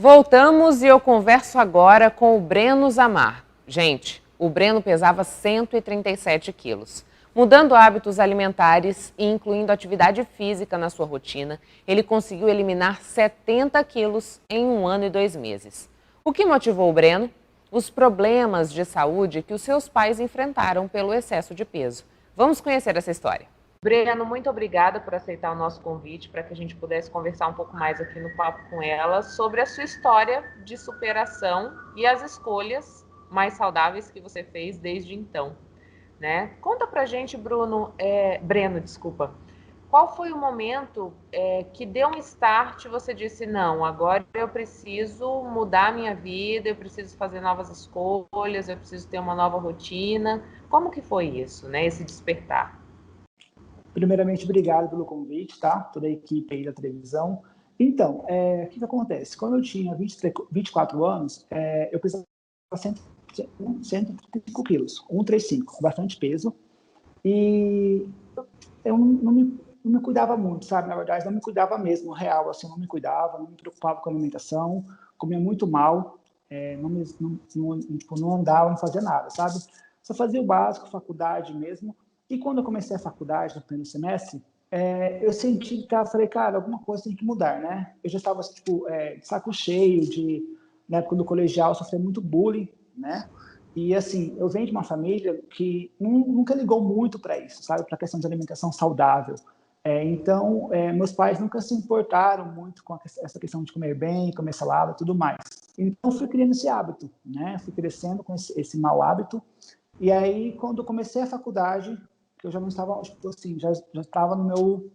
Voltamos e eu converso agora com o Breno Zamar. Gente, o Breno pesava 137 quilos. Mudando hábitos alimentares e incluindo atividade física na sua rotina, ele conseguiu eliminar 70 quilos em 1 ano e 2 meses. O que motivou o Breno? Os problemas de saúde que os seus pais enfrentaram pelo excesso de peso. Vamos conhecer essa história. Breno, muito obrigada por aceitar o nosso convite para que a gente pudesse conversar um pouco mais aqui no Papo com ela sobre a sua história de superação e as escolhas mais saudáveis que você fez desde então, né? Conta pra gente, Breno, desculpa. Qual foi o momento que deu um start e você disse, não, agora eu preciso mudar a minha vida, eu preciso fazer novas escolhas, eu preciso ter uma nova rotina. Como que foi isso, né, esse despertar? Primeiramente, obrigado pelo convite, tá? Toda a equipe aí da televisão. Então, o que acontece? Quando eu tinha 24 anos, eu pesava 135 quilos, 135, com bastante peso. E eu não me cuidava muito, sabe? Na verdade, não me cuidava mesmo, real, assim, não me cuidava, não me preocupava com a alimentação, comia muito mal, não andava, não fazia nada, sabe? Só fazia o básico, faculdade mesmo. E quando eu comecei a faculdade, no primeiro semestre, eu senti que, falei, cara, alguma coisa tem que mudar, né? Eu já estava, tipo, de saco cheio na época do colegial, sofri muito bullying, né? E, assim, eu venho de uma família que nunca ligou muito para isso, sabe? Para a questão de alimentação saudável. Então, meus pais nunca se importaram muito com essa questão de comer bem, comer salada e tudo mais. Então, fui criando esse hábito, né? Fui crescendo com esse mau hábito. E aí, quando eu comecei a faculdade, que eu já não estava, tipo assim, já estava no meu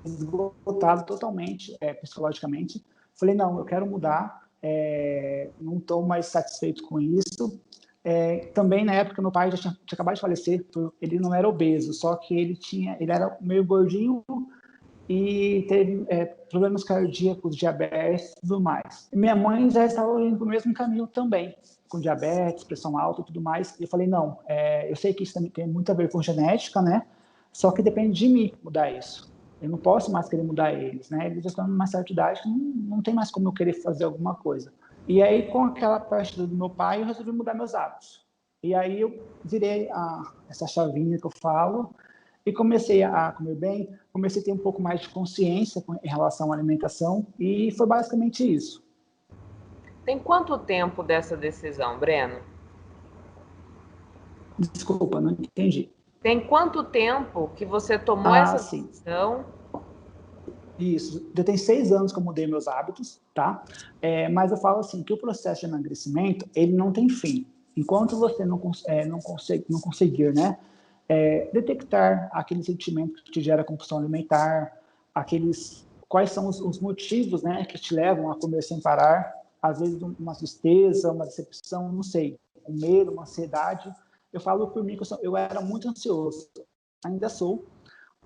esgotado totalmente, psicologicamente, falei, não, eu quero mudar, não estou mais satisfeito com isso. Também, na época, meu pai já tinha acabado de falecer, ele não era obeso, só que ele era meio gordinho e teve problemas cardíacos, diabetes e tudo mais. E minha mãe já estava indo para o mesmo caminho também, com diabetes, pressão alta e tudo mais. E eu falei, não, eu sei que isso também tem muito a ver com genética, né? Só que depende de mim mudar isso. Eu não posso mais querer mudar eles, né? Eles já estão numa certa idade que não tem mais como eu querer fazer alguma coisa. E aí, com aquela partida do meu pai, eu resolvi mudar meus hábitos. E aí eu virei essa chavinha que eu falo e comecei a comer bem, comecei a ter um pouco mais de consciência em relação à alimentação e foi basicamente isso. Tem quanto tempo dessa decisão, Breno? Desculpa, não entendi. Tem quanto tempo que você tomou essa Sim. decisão? Isso. Já tem 6 anos que eu mudei meus hábitos, tá? Mas eu falo assim, que o processo de emagrecimento, ele não tem fim. Enquanto você não conseguir, né, detectar aquele sentimento que te gera compulsão alimentar, quais são os motivos, né, que te levam a comer sem parar, às vezes uma tristeza, uma decepção, não sei, um medo, uma ansiedade. Eu falo por mim que eu era muito ansioso, ainda sou,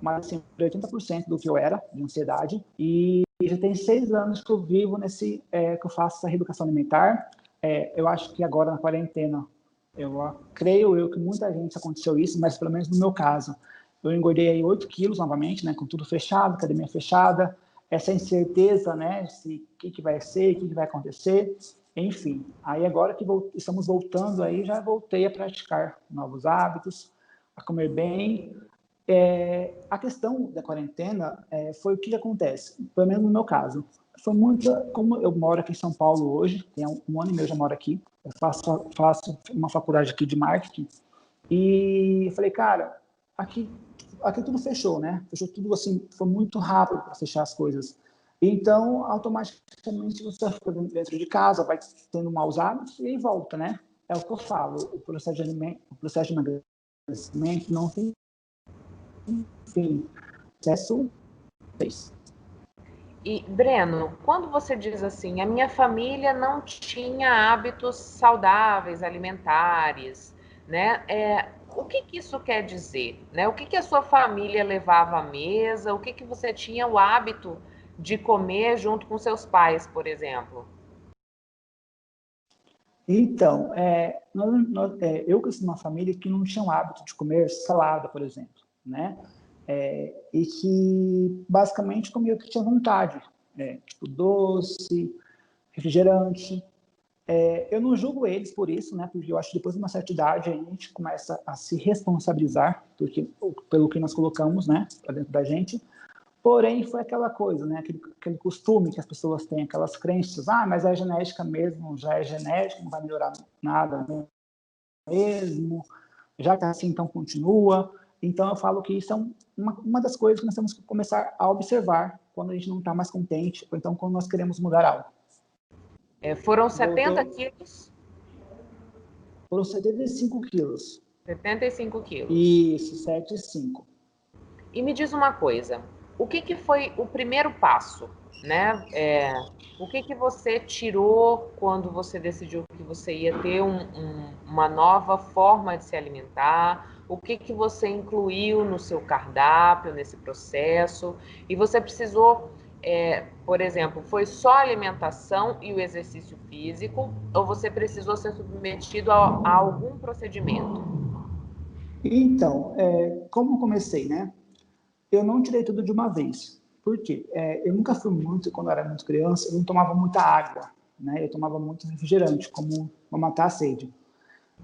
mas assim, 80% do que eu era, de ansiedade, e já tem 6 anos que eu vivo que eu faço essa reeducação alimentar. Eu acho que agora na quarentena, creio eu que muita gente aconteceu isso, mas pelo menos no meu caso, eu engordei aí 8 quilos novamente, né, com tudo fechado, academia fechada, essa incerteza, né, se o que vai ser, o que vai acontecer, enfim. Aí agora que estamos voltando aí, já voltei a praticar novos hábitos, a comer bem. A questão da quarentena foi o que acontece, pelo menos no meu caso. Foi como eu moro aqui em São Paulo hoje, tem um ano e meio eu já moro aqui, eu faço uma faculdade aqui de marketing, e eu falei, cara, aqui tudo fechou, né? Fechou tudo assim, foi muito rápido para fechar as coisas. Então, automaticamente você fica dentro de casa, vai tendo maus hábitos e aí volta, né? É o que eu falo, o processo de emagrecimento não tem fim. Processo 6. E, Breno, quando você diz assim, a minha família não tinha hábitos saudáveis, alimentares, né? O que que isso quer dizer? Né? O que que a sua família levava à mesa? O que que você tinha o hábito de comer junto com seus pais, por exemplo? Então, eu cresci numa família que não tinha o hábito de comer salada, por exemplo, né? E que basicamente comia o que tinha vontade, tipo doce, refrigerante. Eu não julgo eles por isso, né? Porque eu acho que depois de uma certa idade a gente começa a se responsabilizar pelo que nós colocamos, né, para dentro da gente. Porém, foi aquela coisa, né? Aquele costume que as pessoas têm, aquelas crenças. Ah, mas é genética mesmo, já é genética, não vai melhorar nada mesmo. Já está assim, então continua. Então, eu falo que isso é uma das coisas que nós temos que começar a observar quando a gente não está mais contente, ou então quando nós queremos mudar algo. Foram 70 quilos? Foram 75 quilos. 75 quilos. Isso, 7,5. E me diz uma coisa, o que foi o primeiro passo, né? O que você tirou quando você decidiu que você ia ter uma nova forma de se alimentar? O que você incluiu no seu cardápio, nesse processo? E você precisou, por exemplo, foi só a alimentação e o exercício físico, ou você precisou ser submetido a algum procedimento? Então, como eu comecei, né? Eu não tirei tudo de uma vez. Por quê? Eu nunca fui muito, quando eu era muito criança, eu não tomava muita água, né? Eu tomava muito refrigerante, como para matar a sede.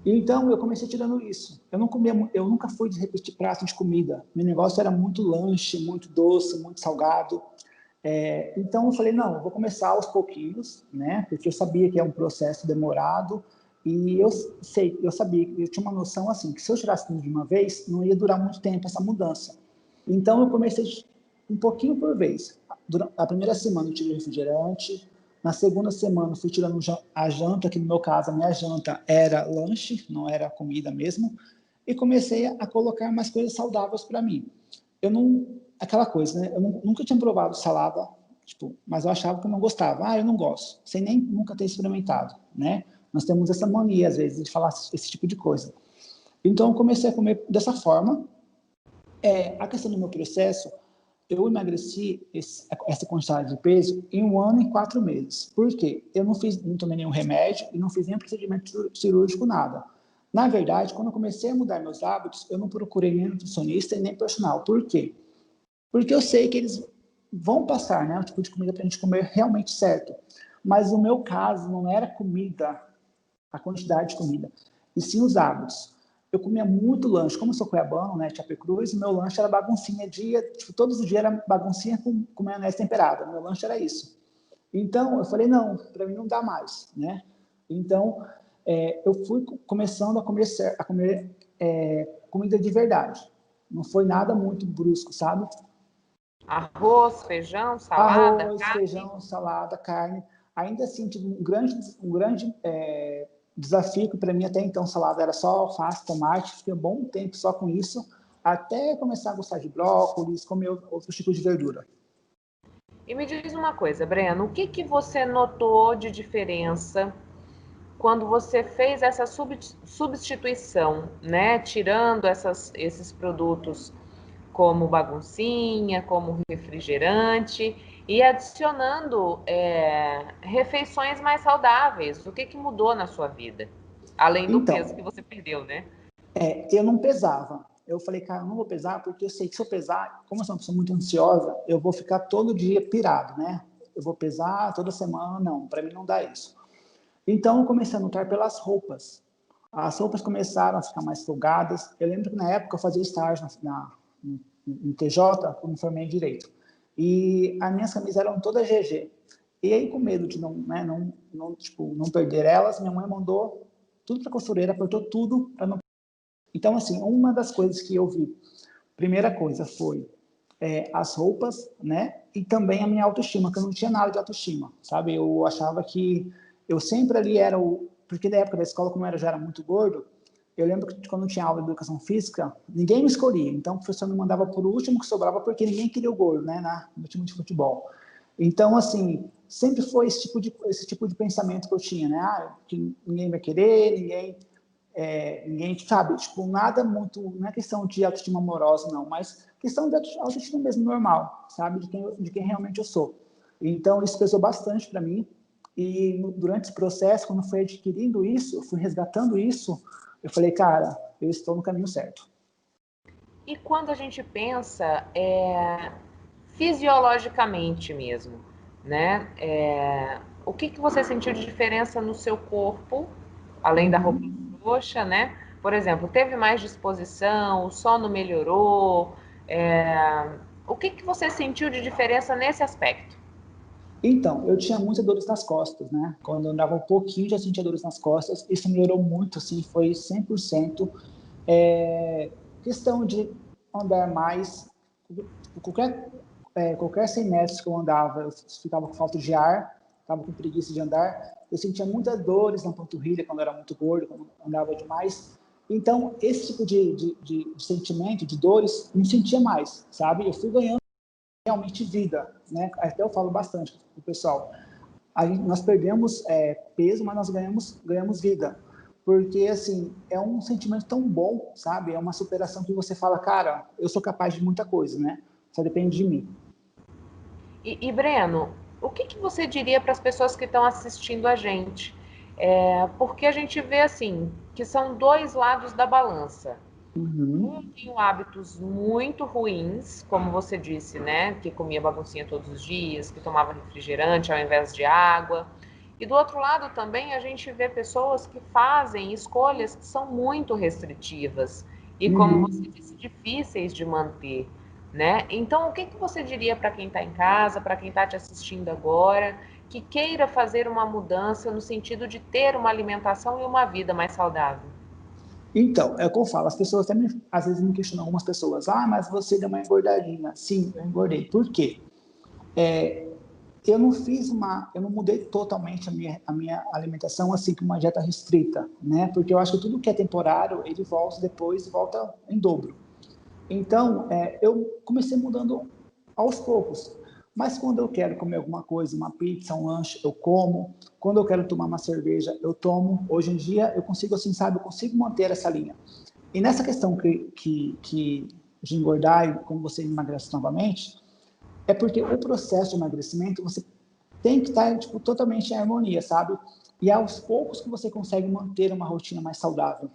Então, eu comecei tirando isso. Eu nunca fui de repetir prato de comida. Meu negócio era muito lanche, muito doce, muito salgado. Então, eu falei, não, eu vou começar aos pouquinhos, né? Porque eu sabia que é um processo demorado e eu sabia, eu tinha uma noção assim, que se eu tirasse tudo de uma vez, não ia durar muito tempo essa mudança. Então, eu comecei um pouquinho por vez. A primeira semana eu tirei refrigerante, na segunda semana fui tirando a janta, que no meu caso a minha janta era lanche, não era comida mesmo, e comecei a colocar mais coisas saudáveis para mim. Eu não, aquela coisa, né? Eu nunca tinha provado salada, tipo, mas eu achava que eu não gostava. Ah, eu não gosto, sem nem nunca ter experimentado, né? Nós temos essa mania às vezes de falar esse tipo de coisa. Então eu comecei a comer dessa forma. A questão do meu processo, eu emagreci essa quantidade de peso em 1 ano e 4 meses. Por quê? Eu não tomei nenhum remédio e não fiz nenhum procedimento cirúrgico, nada. Na verdade, quando eu comecei a mudar meus hábitos, eu não procurei nem nutricionista e nem personal. Por quê? Porque eu sei que eles vão passar, né, o tipo de comida para a gente comer realmente certo. Mas no meu caso, não era comida, a quantidade de comida, e sim os hábitos. Eu comia muito lanche, como eu sou cuiabano, né, Chapecruz, meu lanche era baguncinha tipo, todos os dias era baguncinha com maionese temperada, meu lanche era isso. Então, eu falei, não, para mim não dá mais, né? Então, eu fui começando a comer comida de verdade. Não foi nada muito brusco, sabe? Arroz, feijão, salada, Arroz, carne? feijão, salada, carne. Ainda assim, tive um grande desafio, que para mim até então salada era só alface, tomate. Fiquei um bom tempo só com isso, até começar a gostar de brócolis, comer outros tipos de verdura. E me diz uma coisa, Breno, o que você notou de diferença quando você fez essa substituição, né? Tirando esses produtos como baguncinha, como refrigerante e adicionando refeições mais saudáveis. O que mudou na sua vida? Além do peso que Então, você perdeu, né? eu não pesava. Eu falei, cara, eu não vou pesar, porque eu sei que se eu pesar, como eu sou uma pessoa muito ansiosa, eu vou ficar todo dia pirado, né? Eu vou pesar toda semana, não, para mim não dá isso. Então, eu comecei a notar pelas roupas. As roupas começaram a ficar mais folgadas. Eu lembro que na época eu fazia estágio no TJ, eu me formei em Direito. E as minhas camisas eram todas GG. E aí, com medo de não perder elas, minha mãe mandou tudo para a costureira, apertou tudo para não. Então, assim, uma das coisas que eu vi, primeira coisa foi as roupas, né? E também a minha autoestima, que eu não tinha nada de autoestima, sabe? Eu achava que eu sempre ali era o... Porque na época da escola, como eu já era muito gordo, eu lembro que quando tinha aula de educação física, ninguém me escolhia. Então, o professor me mandava por último que sobrava, porque ninguém queria o gordo, né? No time de futebol. Então, assim, sempre foi esse tipo de pensamento que eu tinha, né? Ah, que ninguém vai querer, ninguém sabe, tipo, nada muito, não é questão de autoestima amorosa, não, mas questão de autoestima mesmo normal, sabe, de quem realmente eu sou. Então, isso pesou bastante para mim, e durante esse processo, quando eu fui adquirindo isso, eu fui resgatando isso, eu falei, cara, eu estou no caminho certo. E quando a gente pensa fisiologicamente mesmo, né? O que que você sentiu de diferença no seu corpo, além da roupa Uhum. roxa, né? Por exemplo, teve mais disposição, o sono melhorou? O que que você sentiu de diferença nesse aspecto? Então, eu tinha muitas dores nas costas, né? Quando eu andava um pouquinho, já sentia dores nas costas. Isso melhorou muito, assim, foi 100%. Questão de andar mais, qualquer, qualquer 100 metros que eu andava, eu ficava com falta de ar, ficava com preguiça de andar. Eu sentia muitas dores na panturrilha quando eu era muito gordo, quando eu andava demais. Então, esse tipo de sentimento, de dores, não sentia mais, sabe? Eu fui ganhando realmente vida, né? Até eu falo bastante para o pessoal. Nós perdemos peso, mas nós ganhamos vida. Porque, assim, é um sentimento tão bom, sabe? É uma superação que você fala, cara, eu sou capaz de muita coisa, né? Só depende de mim. Breno, o que que você diria para as pessoas que estão assistindo a gente? Porque a gente vê assim que são dois lados da balança. Um Uhum. tem hábitos muito ruins, como você disse, né? Que comia baguncinha todos os dias, que tomava refrigerante ao invés de água. E do outro lado também a gente vê pessoas que fazem escolhas que são muito restritivas e, como você Uhum. disse, difíceis de manter, né? Então, o que que você diria para quem está em casa, para quem está te assistindo agora, que queira fazer uma mudança no sentido de ter uma alimentação e uma vida mais saudável? Então, é o que eu falo, as pessoas até às vezes me questionam, algumas pessoas, mas você deu uma engordadinha. Sim, eu engordei. Por quê? Eu não mudei totalmente a minha alimentação assim com uma dieta restrita, né? Porque eu acho que tudo que é temporário, ele volta depois e volta em dobro. Então, eu comecei mudando aos poucos. Mas quando eu quero comer alguma coisa, uma pizza, um lanche, eu como. Quando eu quero tomar uma cerveja, eu tomo. Hoje em dia, eu consigo, assim, sabe, eu consigo manter essa linha. E nessa questão de engordar e como você emagrece novamente, é porque o processo de emagrecimento, você tem que estar tipo, totalmente em harmonia, sabe? E é aos poucos que você consegue manter uma rotina mais saudável.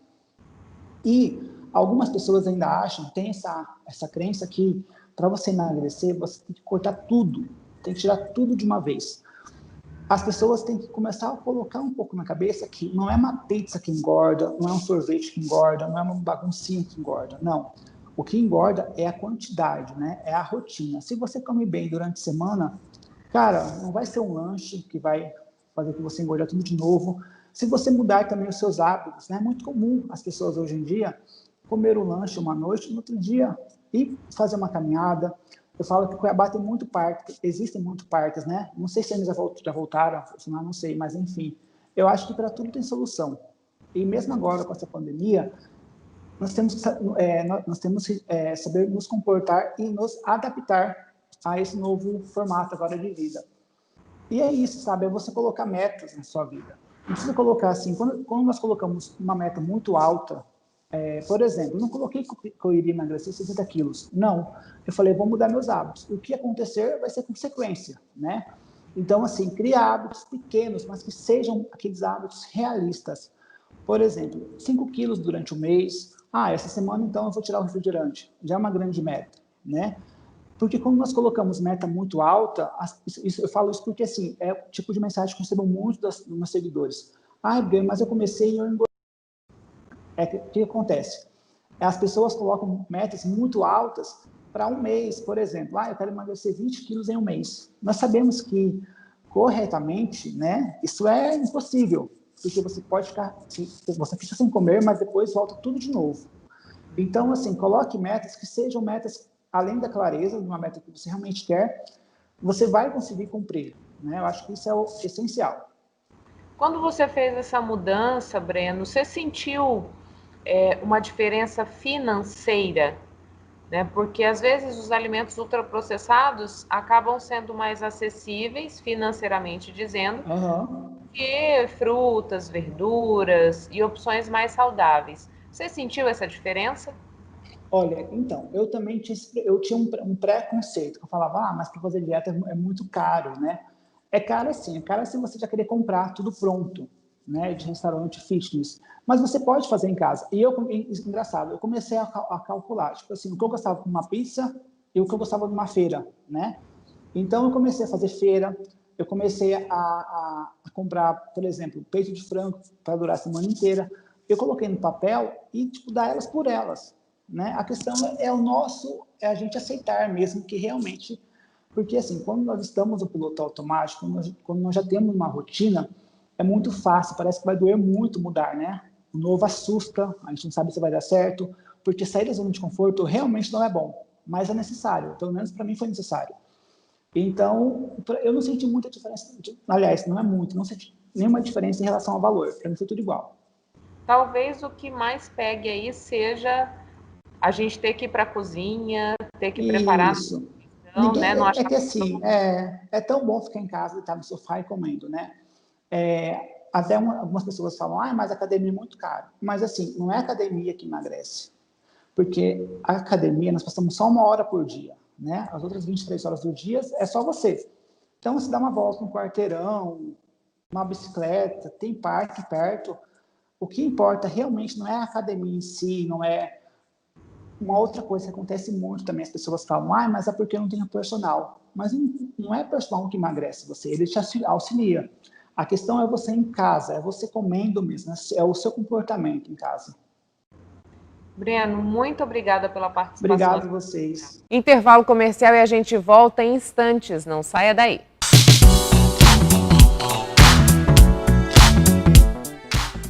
E algumas pessoas ainda acham, tem essa crença que para você emagrecer, você tem que cortar tudo, tem que tirar tudo de uma vez. As pessoas têm que começar a colocar um pouco na cabeça que não é uma pizza que engorda, não é um sorvete que engorda, não é uma baguncinha que engorda, não. O que engorda é a quantidade, né? É a rotina. Se você come bem durante a semana, cara, não vai ser um lanche que vai fazer que você engordar tudo de novo. Se você mudar também os seus hábitos, né? É muito comum as pessoas hoje em dia comer um lanche uma noite, no outro dia ir fazer uma caminhada. Eu falo que Cuiabá tem muito parque, existem muitos parques, né? Não sei se eles já voltaram, não sei, mas enfim. Eu acho que para tudo tem solução. E mesmo agora com essa pandemia, nós temos que saber nos comportar e nos adaptar a esse novo formato agora de vida. E é isso, sabe? É você colocar metas na sua vida. Não precisa colocar assim, quando nós colocamos uma meta muito alta, por exemplo, eu não coloquei que eu iria emagrecer 60 quilos. Não. Eu falei, vou mudar meus hábitos. O que acontecer vai ser consequência, né? Então, assim, cria hábitos pequenos, mas que sejam aqueles hábitos realistas. Por exemplo, 5 quilos durante o mês. Essa semana, então, eu vou tirar o refrigerante. Já é uma grande meta, né? Porque quando nós colocamos meta muito alta, eu falo isso porque, assim, é o tipo de mensagem que eu recebo muito dos meus seguidores. Breno, mas eu comecei e eu engordei. O que acontece? As pessoas colocam metas muito altas para um mês, por exemplo. Eu quero emagrecer 20 quilos em um mês. Nós sabemos que, corretamente, né, isso é impossível, porque você pode ficar, você fica sem comer, mas depois volta tudo de novo. Então, assim, coloque metas que sejam metas, além da clareza, de uma meta que você realmente quer, você vai conseguir cumprir, né? Eu acho que isso é o essencial. Quando você fez essa mudança, Breno, você sentiu uma diferença financeira, né? Porque às vezes os alimentos ultraprocessados acabam sendo mais acessíveis, financeiramente dizendo, Uhum. que frutas, verduras e opções mais saudáveis. Você sentiu essa diferença? Olha, então, eu também tinha um preconceito, que eu falava, mas para fazer dieta é muito caro, né? É caro se você já querer comprar tudo pronto, né, de restaurante fitness. Mas você pode fazer em casa. Engraçado, eu comecei a calcular, tipo assim, o que eu gostava de uma pizza e o que eu gostava de uma feira, né? Então, eu comecei a fazer feira, eu comecei a comprar, por exemplo, peito de frango para durar a semana inteira. Eu coloquei no papel e, tipo, dar elas por elas, né? A questão é a gente aceitar mesmo que realmente... Porque, assim, quando nós estamos no piloto automático, quando nós já temos uma rotina, é muito fácil, parece que vai doer muito mudar, né? O novo assusta, a gente não sabe se vai dar certo, porque sair da zona de conforto realmente não é bom, mas é necessário, pelo menos para mim foi necessário. Então, eu não senti muita diferença, aliás, não é muito, não senti nenhuma diferença em relação ao valor, para mim foi tudo igual. Talvez o que mais pegue aí seja a gente ter que ir para a cozinha, ter que preparar, Isso. então, né? Não É achar que assim, é tão bom ficar em casa, estar no sofá e comendo, né? Até algumas pessoas falam, mas a academia é muito caro. Mas assim, não é a academia que emagrece. Porque a academia, nós passamos só 1 hora por dia, né? As outras 23 horas do dia é só você. Então, você dá uma volta no quarteirão, uma bicicleta, tem parque perto. O que importa realmente não é a academia em si, não é... Uma outra coisa que acontece muito também, as pessoas falam, mas é porque eu não tenho personal. Mas não é personal que emagrece você, ele te auxilia. A questão é você em casa, é você comendo mesmo, é o seu comportamento em casa. Breno, muito obrigada pela participação. Obrigado a vocês. Intervalo comercial e a gente volta em instantes, não saia daí.